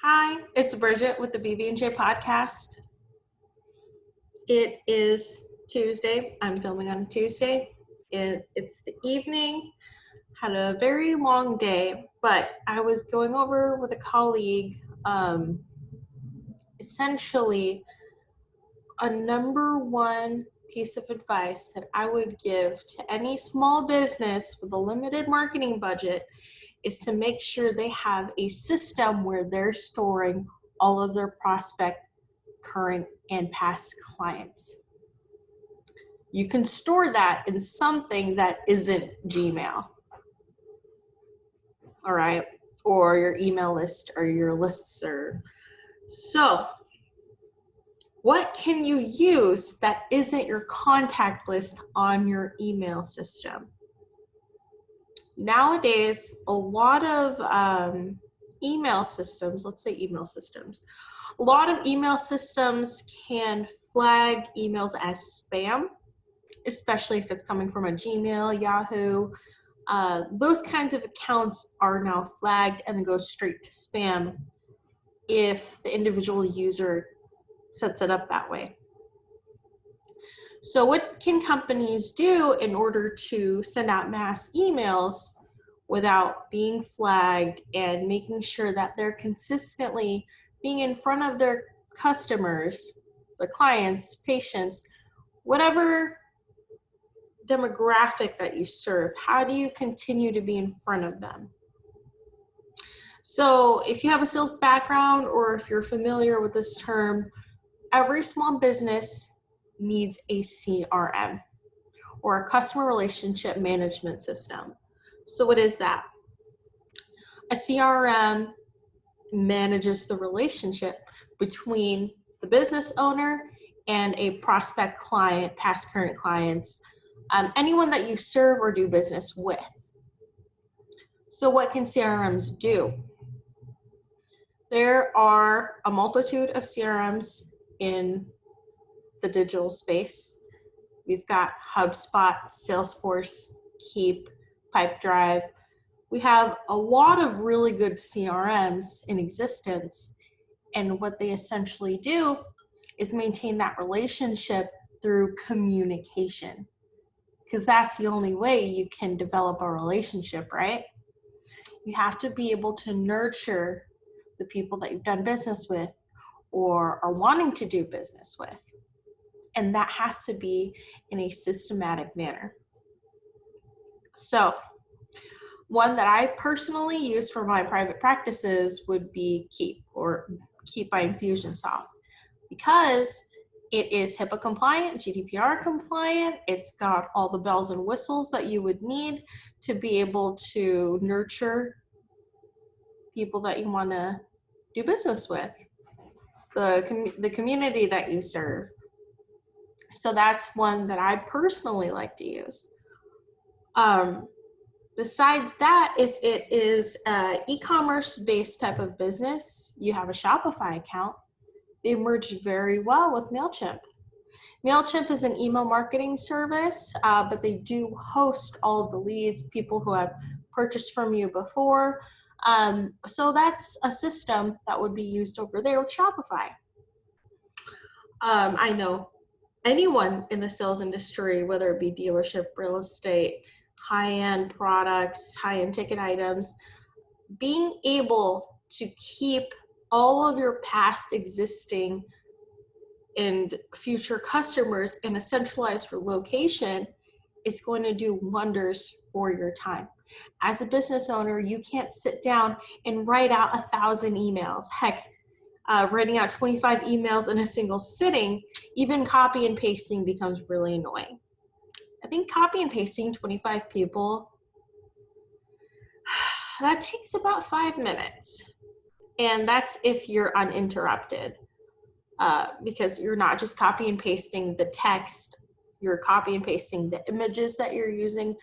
Hi, it's Bridget with the BB&J podcast. It is Tuesday. I'm filming on Tuesday. It's the evening. Had a very long day, but I was going over with a colleague essentially a number one piece of advice that I would give to any small business with a limited marketing budget is to make sure they have a system where they're storing all of their prospect, current, and past clients. You can store that in something that isn't Gmail, all right, or your email list or your listserv. So what can you use that isn't your contact list on your email system? Nowadays, a lot of email systems, let's say email systems, a lot of email systems can flag emails as spam, especially if it's coming from a Gmail, Yahoo. Those kinds of accounts are now flagged and go straight to spam if the individual user sets it up that way. So what can companies do in order to send out mass emails without being flagged and making sure that they're consistently being in front of their customers, the clients, patients, whatever demographic that you serve? How do you continue to be in front of them? So if you have a sales background or if you're familiar with this term, every small business needs a CRM or a customer relationship management system. So what is that? A CRM manages the relationship between the business owner and a prospect client, past current clients, anyone that you serve or do business with. So what can CRMs do? There are a multitude of CRMs in the digital space. We've got HubSpot, Salesforce, Keep, Pipedrive. We have a lot of really good CRMs in existence, and what they essentially do is maintain that relationship through communication, because that's the only way you can develop a relationship, right? You have to be able to nurture the people that you've done business with or are wanting to do business with. And that has to be in a systematic manner. So one that I personally use for my private practices would be Keep, or Keep by Infusionsoft, because it is HIPAA compliant, GDPR compliant. It's got all the bells and whistles that you would need to be able to nurture people that you want to do business with, the community that you serve. So that's one that I personally like to use. Besides that, if it is an e-commerce based type of business, you have a Shopify account, they merge very well with MailChimp. MailChimp is an email marketing service, but they do host all of the leads, people who have purchased from you before. So that's a system that would be used over there with Shopify. I know anyone in the sales industry, whether it be dealership, real estate, high-end products, high-end ticket items, being able to keep all of your past existing and future customers in a centralized location is going to do wonders for your time. As a business owner, you can't sit down and write out 1,000 emails. Heck, writing out 25 emails in a single sitting, even copy and pasting becomes really annoying. I think copy and pasting 25 people, that takes about 5 minutes. And that's if you're uninterrupted, because you're not just copy and pasting the text, you're copy and pasting the images that you're using,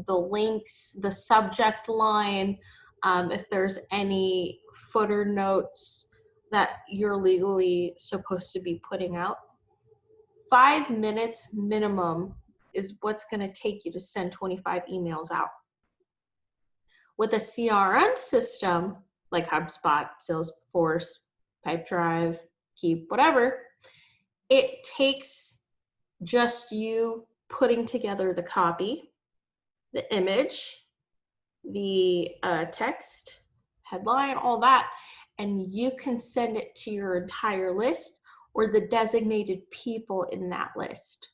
the links, the subject line, if there's any footer notes that you're legally supposed to be putting out. 5 minutes minimum is what's going to take you to send 25 emails out. With a CRM system, like HubSpot, Salesforce, Pipedrive, Keep, whatever, it takes just you putting together the copy, the image, the text, headline, all that, and you can send it to your entire list or the designated people in that list.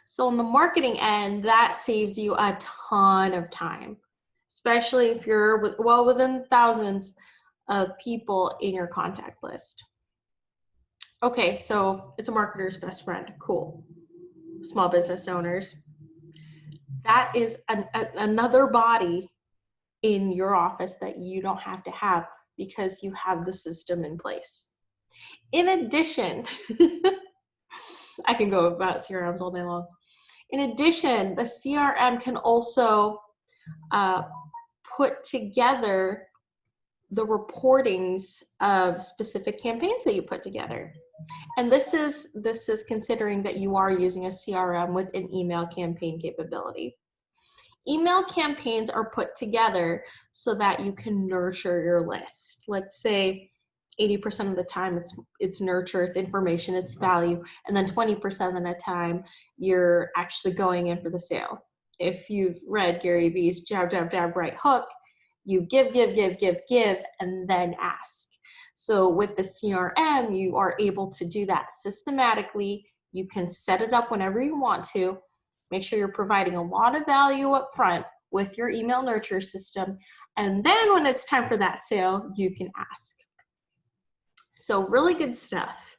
So on the marketing end, that saves you a ton of time, especially if you're well within thousands of people in your contact list. Okay, so it's a marketer's best friend. Cool. Small business owners. That is another body in your office that you don't have to have because you have the system in place. In addition, I can go about CRMs all day long. In addition, the CRM can also put together the reportings of specific campaigns that you put together. And this is considering that you are using a CRM with an email campaign capability. Email campaigns are put together so that you can nurture your list. Let's say 80% of the time it's nurture, it's information, it's value, and then 20% of the time you're actually going in for the sale. If you've read Gary Vee's jab, jab, jab, right hook, you give, and then ask. So with the CRM, you are able to do that systematically. You can set it up whenever you want to. Make sure you're providing a lot of value up front with your email nurture system. And then when it's time for that sale, you can ask. So really good stuff.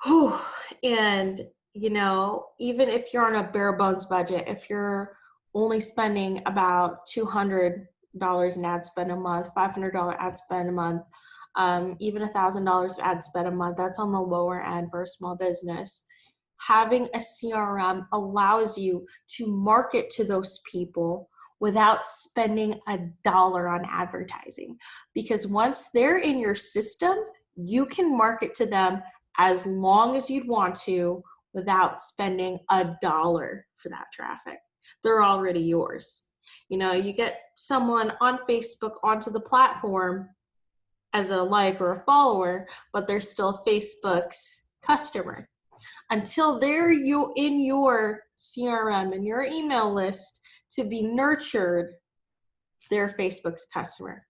Whew. And, you know, even if you're on a bare bones budget, if you're only spending about $200 in ad spend a month, $500 ad spend a month, even $1,000 ad spend a month, that's on the lower end for a small business. Having a CRM allows you to market to those people without spending $1 on advertising. Because once they're in your system, you can market to them as long as you'd want to without spending $1 for that traffic. They're already yours. You know, you get someone on Facebook onto the platform as a like or a follower, but they're still Facebook's customer. Until they're in your CRM and your email list to be nurtured, they're Facebook's customer.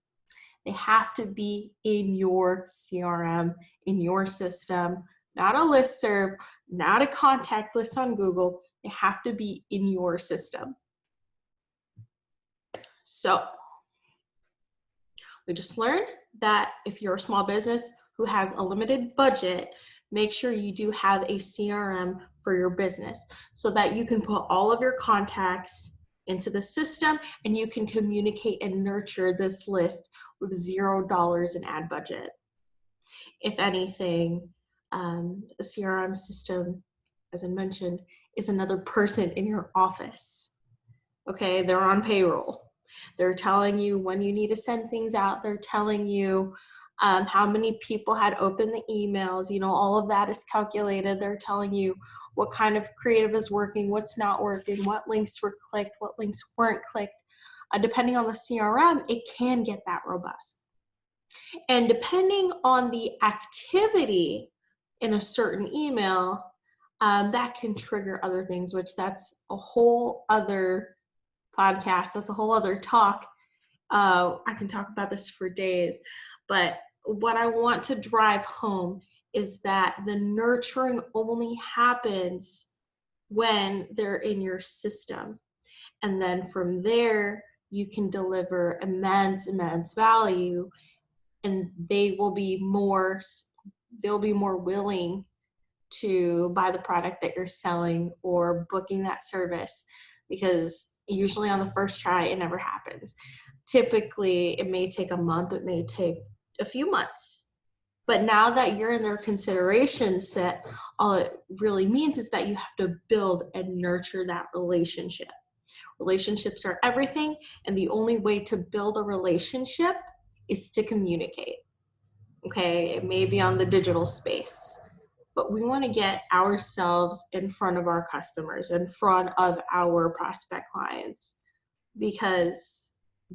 They have to be in your CRM, in your system, not a listserv, not a contact list on Google. They have to be in your system. So we just learned that if you're a small business who has a limited budget, make sure you do have a CRM for your business so that you can put all of your contacts into the system and you can communicate and nurture this list with $0 in ad budget. If anything, a CRM system, as I mentioned, is another person in your office. Okay, they're on payroll. They're telling you when you need to send things out. They're telling you how many people had opened the emails. You know, all of that is calculated. They're telling you what kind of creative is working, what's not working, what links were clicked, what links weren't clicked. Depending on the CRM, it can get that robust. And depending on the activity in a certain email, that can trigger other things, which that's a whole other podcast. That's a whole other talk. I can talk about this for days, but what I want to drive home is that the nurturing only happens when they're in your system. And then from there, you can deliver immense value, and they'll be more willing to buy the product that you're selling or booking that service, because usually on the first try, it never happens. Typically, it may take a month, it may take a few months. But now that you're in their consideration set, all it really means is that you have to build and nurture that relationship. Relationships are everything, and the only way to build a relationship is to communicate. Okay, it may be on the digital space, but we want to get ourselves in front of our customers, in front of our prospect clients, because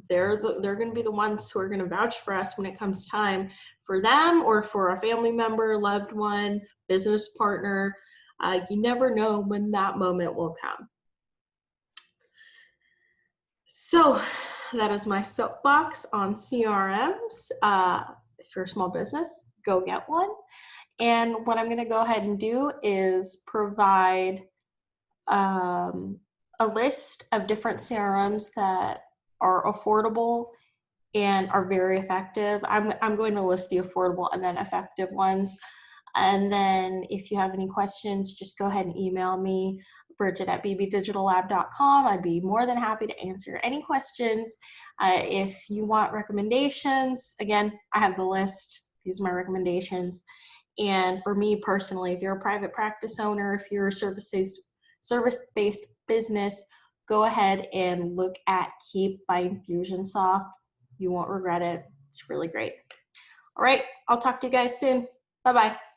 they're going to be the ones who are going to vouch for us when it comes time for them or for a family member, loved one, business partner. You never know when that moment will come. So that is my soapbox on CRMs. If you're a small business, go get one. And what I'm going to go ahead and do is provide a list of different CRMs that are affordable and are very effective. I'm going to list the affordable and then effective ones. And then if you have any questions, just go ahead and email me, Bridget@bbdigitallab.com. I'd be more than happy to answer any questions. If you want recommendations, again, I have the list. These are my recommendations. And for me personally, if you're a private practice owner, if you're a service-based business, go ahead and look at Keep by Infusionsoft. You won't regret it. It's really great. All right, I'll talk to you guys soon. Bye-bye.